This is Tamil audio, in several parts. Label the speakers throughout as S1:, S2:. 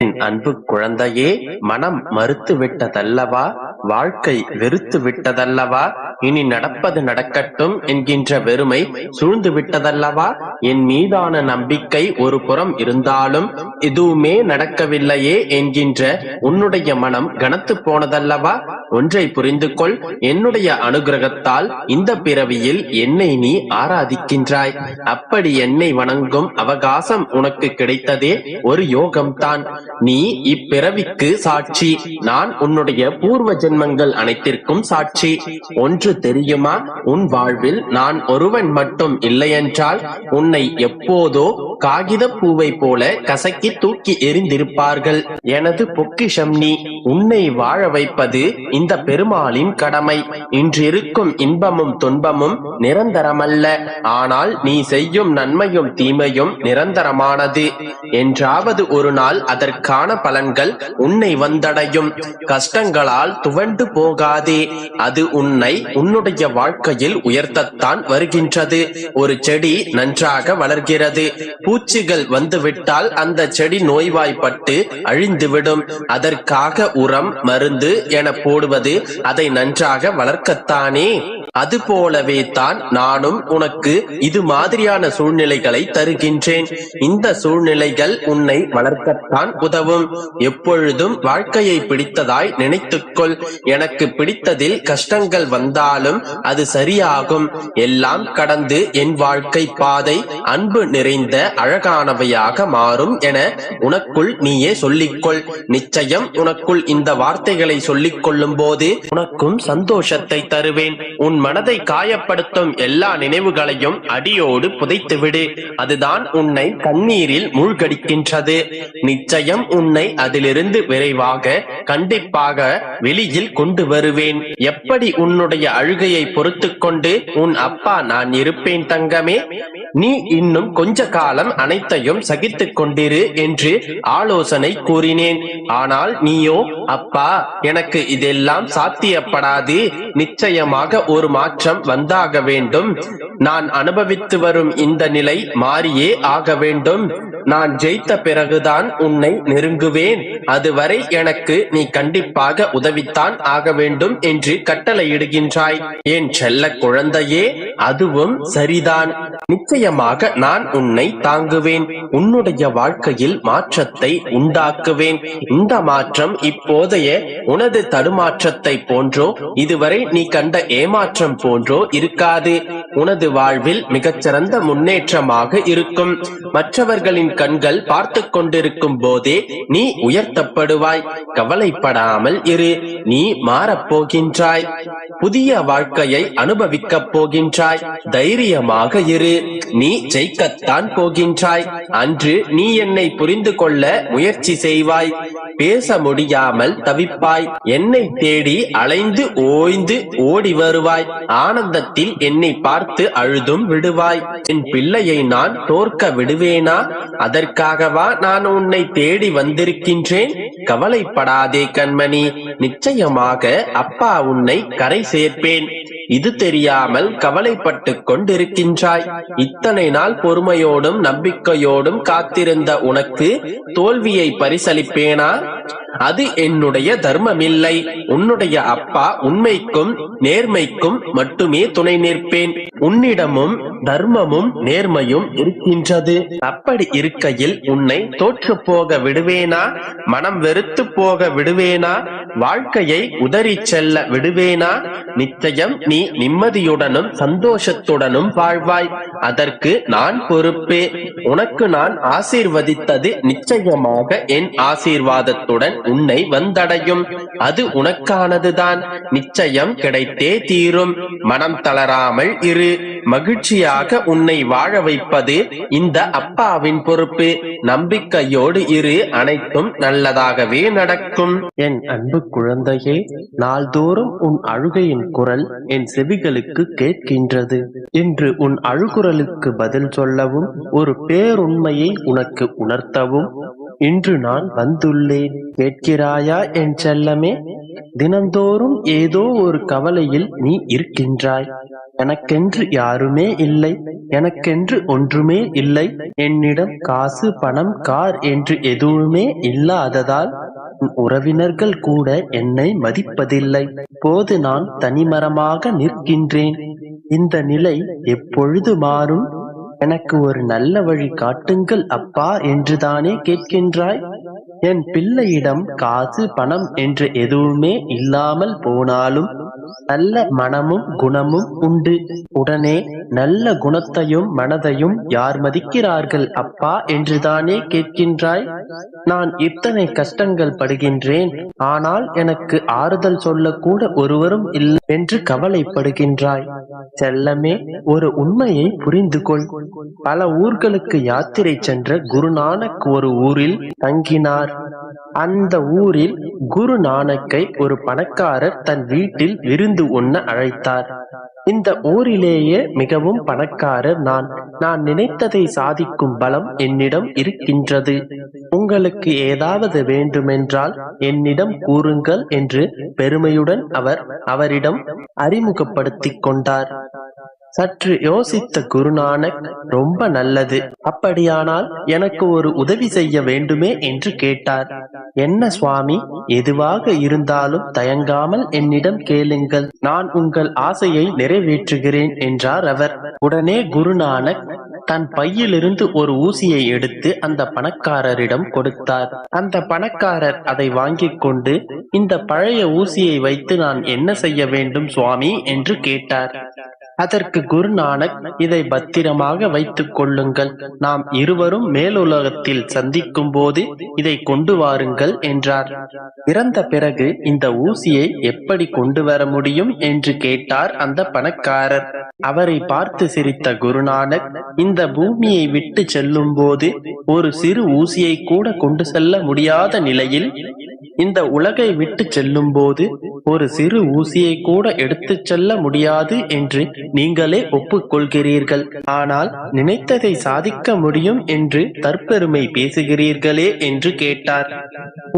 S1: என் அன்பு குழந்தையே, மனம் மறுத்து விட்டதல்லவா? வாழ்க்கை வெறுத்து விட்டதல்லவா? இனி நடப்பது நடக்கட்டும் என்கின்ற வெறுமை சூழ்ந்து விட்டதல்லவா? என் மீதான நம்பிக்கை ஒரு புறம் இருந்தாலும் எதுவுமே நடக்கவில்லையே என்கின்ற உன்னுடைய மனம் கனத்து போனதல்லவா? ஒன்றை புரிந்து கொள், என்னுடைய அனுகிரகத்தால் இந்த பிறவியில் என்னை நீ ஆராதிக்கின்றாய். அப்படி என்னை வணங்கும் அவகாசம் உனக்கு கிடைத்ததே ஒரு யோகம்தான். நீ இப்பிறவிக்கு சாட்சி, நான் உன்னுடைய பூர்வ ஜென்மங்கள் அனைத்திற்கும் சாட்சி. ஒன்று தெரியுமா? உன் வாழ்வில் நான் ஒருவன் மட்டும் இல்லையென்றால் உன்னை எப்போதோ காகித பூவை போல கசக்கி தூக்கி எறிந்திருப்பார்கள். எனது பொக்கிஷம் நீ. உன்னை வாழ வைப்பது இந்த பெருமாளின் கடமை. இன்றிருக்கும் இன்பமும் துன்பமும் நிரந்தரமல்ல, ஆனால் நீ செய்யும் நன்மையும் தீமையும் நிரந்தரமானது. என்றாவது ஒரு நாள் அதற்கான பலன்கள் உன்னை வந்தடையும். கஷ்டங்களால் துவண்டு போகாதே. அது உன்னை உன்னுடைய வாழ்க்கையில் உயர்த்தத்தான் வருகின்றது. ஒரு செடி நன்றாக வளர்கிறது. பூச்சிகள் வந்துவிட்டால் அந்த செடி நோய்வாய்ப்பட்டு அழிந்துவிடும். அதற்காக உரம், மருந்து என போடுவது அதை நன்றாக வளர்க்கத்தானே. அதுபோலவே தான் நானும் உனக்கு இது மாதிரியான சூழ்நிலைகளை தருகின்றேன். இந்த சூழ்நிலைகள் உன்னை வளர்க்கத்தான் உதவும். எப்பொழுதும் வாழ்க்கையை பிடித்ததாய் நினைத்துக்கொள். எனக்கு பிடித்ததில் கஷ்டங்கள் வந்தாலும் அது சரியாகும். எல்லாம் கடந்து என் வாழ்க்கை பாதை அன்பு நிறைந்த அழகானவையாக மாறும் என உனக்குள் நீயே சொல்லிக்கொள். நிச்சயம் உனக்குள் இந்த வார்த்தைகளை சொல்லிக் கொள்ளும் போது உனக்கும் சந்தோஷத்தை தருவேன். உன் மனதை காயப்படுத்தும் எல்லா நினைவுகளையும் அடியோடு புதைத்துவிடு. அதுதான் உன்னை கண்ணீரில் மூழ்கடிக்கின்றது. நிச்சயம் உன்னை அதிலிருந்து விரைவாக கண்டிப்பாக வெளியில் கொண்டு வருவேன். எப்படி உன்னுடைய அழுகையை பொறுத்து கொண்டு உன் அப்பா நான் இருப்பேன் தங்கமே. நீ இன்னும் கொஞ்ச காலம் அனைத்தையும் சகித்துக் கொண்டிரு என்று ஆலோசனை கூறினேன். ஆனால் நீயோ, அப்பா எனக்கு இதெல்லாம் சாத்தியப்படாது, நிச்சயமாக ஒரு மாற்றம் வந்தாக வேண்டும், நான் அனுபவித்து வரும் இந்த நிலை மாறியே ஆக வேண்டும், நான் ஜெயித்த பிறகுதான் உன்னை நெருங்குவேன், அதுவரை எனக்கு நீ கண்டிப்பாக உதவித்தான் ஆக வேண்டும் என்று கட்டளையிடுகின்றாய். என் செல்ல குழந்தையே, அதுவும் சரிதான். நிச்சயமாக நான் உன்னை தாங்குவேன். உன்னுடைய வாழ்க்கையில் மாற்றத்தை உண்டாக்குவேன். இந்த மாற்றம் இப்போதைய உனது தடுமாற்றத்தை போன்றோ இதுவரை நீ கண்ட ஏமாற்றம் போன்றோ இருக்காது. உனது வாழ்வில் மிகச்சிறந்த முன்னேற்றமாக இருக்கும். மற்றவர்களின் கண்கள் பார்த்து கொண்டிருக்கும் போதே நீ உயர்த்தப்படுவாய். கவலைப்படாமல் இரு. நீ மாறப்போகின்றாய். புதிய வாழ்க்கையை அனுபவிக்கப் போகின்றாய். தைரியமாக இரு. நீ ஜெயிக்கத்தான் போகின்றாய். அன்று நீ என்னை புரிந்து கொள்ள முயற்சி செய்வாய். பேச முடியாமல் தவிப்பாய். என்னை தேடி அலைந்து ஓய்ந்து ஓடி வருவாய். ஆனந்தத்தில் என்னை பார்த்து அழுதும் விடுவாய். என் பிள்ளையை நான் தோற்க விடுவேனா? அதற்காகவா நான் உன்னை தேடி வந்திருக்கின்றேன்? கவலைப்படாதே கண்மணி. நிச்சயமாக அப்பா உன்னை கரை சேர்ப்பேன். இது தெரியாமல் கவலைப்பட்டு கொண்டிருக்கின்றாய். இத்தனை நாள் பொறுமையோடும் நம்பிக்கையோடும் காத்திருந்த உனக்கு தோல்வியை பரிசளிப்பேனா? அது என்னுடைய தர்மமில்லை. உன்னுடைய அப்பா உண்மைக்கும் நேர்மைக்கும் மட்டுமே துணை நிற்பேன். உன்னிடமும் தர்மமும் நேர்மையும் இருக்கின்றது. அப்படி இருக்கையில் உன்னை தோற்று போக விடுவேனா? மனம் வெறுத்து போக விடுவேனா? வாழ்க்கையை உதறி செல்ல விடுவேனா? நிச்சயம் நீ நிம்மதியுடனும் சந்தோஷத்துடனும் வாழ்வாய். அதற்கு நான் பொறுப்பே. உனக்கு நான் ஆசீர்வதித்தது நிச்சயமாக என் ஆசீர்வாதத்துடன் உன்னை வந்தடையும். அது உனக்கானதுதான். நிச்சயம் கிடைத்தே தீரும். மனம் தளராமல் இரு. மகிழ்ச்சியாக உன்னை வாழ வைப்பது இந்த அப்பாவின் பொறுப்பு. நம்பிக்கையோடு இரு. அனைத்தும் நல்லதாகவே நடக்கும். என் அன்பு குழந்தையே, நாள்தோறும் உன் அழுகையின் குரல் என் செவிகளுக்கு கேட்கின்றது. இன்று உன் அழுகுரலுக்கு பதில் சொல்லவும் ஒரு பேருண்மையை உனக்கு உணர்த்தவும் இன்று நான் வந்துள்ளேன். கேட்கிறாயா என் செல்லமே? தினந்தோறும் ஏதோ ஒரு கவலையில் நீ இருக்கின்றாய். எனக்கென்று யாருமே இல்லை, எனக்கென்று ஒன்றுமே இல்லை, என்னிடம் காசு பணம் கார் என்று எதுவுமே இல்லாததால் உன் உறவினர்கள் கூட என்னை மதிப்பதில்லை. இப்போது நான் தனிமரமாக நிற்கின்றேன். இந்த நிலை எப்பொழுது மாறும்? எனக்கு ஒரு நல்ல வழி காட்டுங்கள் அப்பா என்றுதானே கேட்கின்றாய். என் பிள்ளையிடம் காசு பணம் என்று எதுவுமே இல்லாமல் போனாலும் நல்ல மனமும் குணமும் உண்டு. உடனே நல்ல குணத்தையும் மனதையும் யார் மதிக்கிறார்கள் அப்பா என்றுதானே கேட்கின்றாய். நான் இத்தனை கஷ்டங்கள் படுகின்றேன், ஆனால் எனக்கு ஆறுதல் சொல்லக்கூட ஒருவரும் இல்லை என்று கவலைப்படுகின்றாய். செல்லமே, ஒரு உண்மையை புரிந்து கொள். பல ஊர்களுக்கு யாத்திரை சென்ற குருநானக் ஒரு ஊரில் தங்கினார். அந்த ஊரில் குரு நானக்கை ஒரு பணக்காரர் தன் வீட்டில் விருந்து உண்ண அழைத்தார். இந்த ஊரிலேயே மிகவும் பணக்காரர் நான் நினைத்ததை சாதிக்கும் பலம் என்னிடம் இருக்கின்றது. உங்களுக்கு ஏதாவது வேண்டுமென்றால் என்னிடம் கூறுங்கள் என்று பெருமையுடன் அவரிடம் அறிமுகப்படுத்திக் கொண்டார். சற்று யோசித்த குருநானக், ரொம்ப நல்லது, அப்படியானால் எனக்கு ஒரு உதவி செய்ய வேண்டுமே என்று கேட்டார். என்ன சுவாமி, எதுவாக இருந்தாலும் தயங்காமல் என்னிடம் கேளுங்கள், நான் உங்கள் ஆசையை நிறைவேற்றுகிறேன் என்றார் அவர். உடனே குருநானக் தன் பையிலிருந்து ஒரு ஊசியை எடுத்து அந்த பணக்காரரிடம் கொடுத்தார். அந்த பணக்காரர் அதை வாங்கிக் கொண்டு, இந்த பழைய ஊசியை வைத்து நான் என்ன செய்ய வேண்டும் சுவாமி என்று கேட்டார். அதற்கு குருநானக், இதை பத்திரமாக வைத்துக் கொள்ளுங்கள், நாம் இருவரும் மேலுலகத்தில் சந்திக்கும் போது இதை கொண்டு வாருங்கள் என்றார். இறந்த பிறகு இந்த ஊசியை எப்படி கொண்டு வர முடியும் என்று கேட்டார் அந்த பணக்காரர். அவரை பார்த்து சிரித்த குருநானக், இந்த பூமியை விட்டு செல்லும் போது ஒரு சிறு ஊசியை கூட கொண்டு செல்ல முடியாத நிலையில் இந்த உலகை விட்டு செல்லும் போது ஒரு சிறு ஊசியை கூட எடுத்துச் செல்ல முடியாது என்று நீங்களே ஒப்புக்கொள்கிறீர்கள். ஆனால் நினைத்ததை சாதிக்க முடியும் என்று தற்பெருமை பேசுகிறீர்களே என்று கேட்டார்.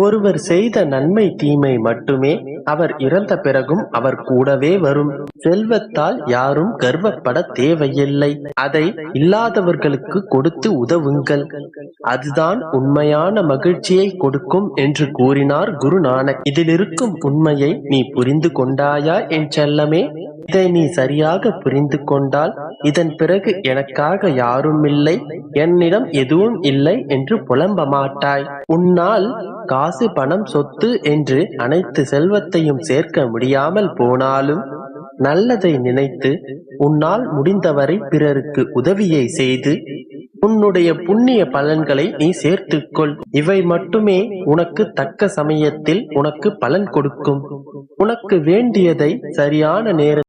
S1: ஒருவர் செய்த நன்மை தீமை மட்டுமே அவர் இறந்த பிறகும் அவர் கூடவே வரும். செல்வத்தால் யாரும் கர்வப்பட தேவையில்லை. அதை இல்லாதவர்களுக்கு கொடுத்து உதவுங்கள், அதுதான் உண்மையான மகிழ்ச்சியை கொடுக்கும் என்று கூறினார் குருநானக். இதில் இருக்கும் உண்மையை நீ புரிந்து கொண்டாயா என் செல்லமே? இதை நீ சரியாக புரிந்து கொண்டால் இதன் பிறகு எனக்காக யாரும் இல்லை, என்னிடம் எதுவும் இல்லை என்று புலம்ப மாட்டாய். உன்னால் காசு பணம் சொத்து என்று அனைத்து செல்வத்தையும் சேர்க்க முடியாமல் போனாலும் நல்லதை நினைத்து உன்னால் முடிந்தவரை பிறருக்கு உதவியை செய்து உன்னுடைய புண்ணிய பலன்களை நீ சேர்த்துக்கொள். இவை மட்டுமே உனக்கு தக்க சமயத்தில் உனக்கு பலன் கொடுக்கும். உனக்கு வேண்டியதை சரியான நேரத்தில்